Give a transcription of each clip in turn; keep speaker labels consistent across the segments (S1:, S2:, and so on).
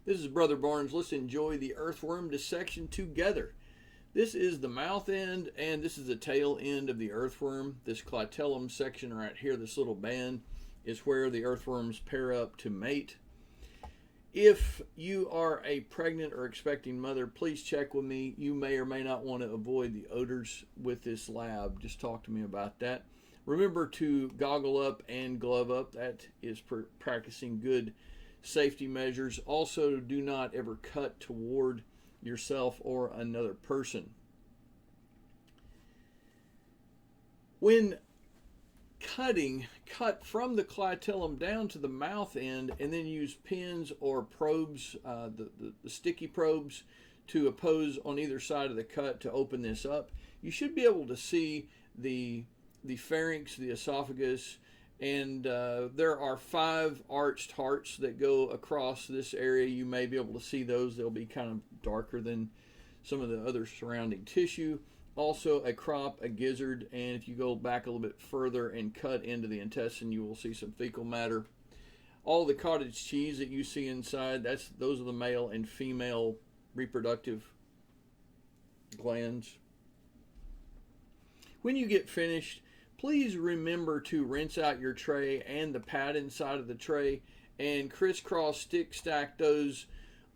S1: This is Brother Barnes. Let's enjoy the earthworm dissection together. This is the mouth end and this is the tail end of the earthworm. This clitellum section right here, this little band, is where the earthworms pair up to mate. If you are a pregnant or expecting mother, please check with me. You may or may not want to avoid the odors with this lab. Just talk to me about that. Remember to goggle up and glove up. That is practicing good safety measures. Also, do not ever cut toward yourself or another person. When cutting, cut from the clitellum down to the mouth end and then use pins or probes, the sticky probes, to oppose on either side of the cut to open this up. You should be able to see the pharynx, the esophagus, and there are 5 arched hearts that go across this area. You may be able to see those. They'll be kind of darker than some of the other surrounding tissue. Also a crop, a gizzard, and if you go back a little bit further and cut into the intestine, you will see some fecal matter. All the cottage cheese that you see inside, those are the male and female reproductive glands. When you get finished, please remember to rinse out your tray and the pad inside of the tray and crisscross stick stack those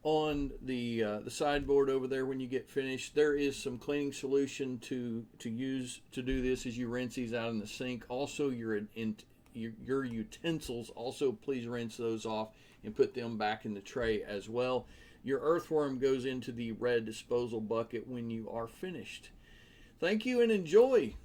S1: on the sideboard over there when you get finished. There is some cleaning solution to use to do this as you rinse these out in the sink. Also, your utensils, also please rinse those off and put them back in the tray as well. Your earthworm goes into the red disposal bucket when you are finished. Thank you and enjoy.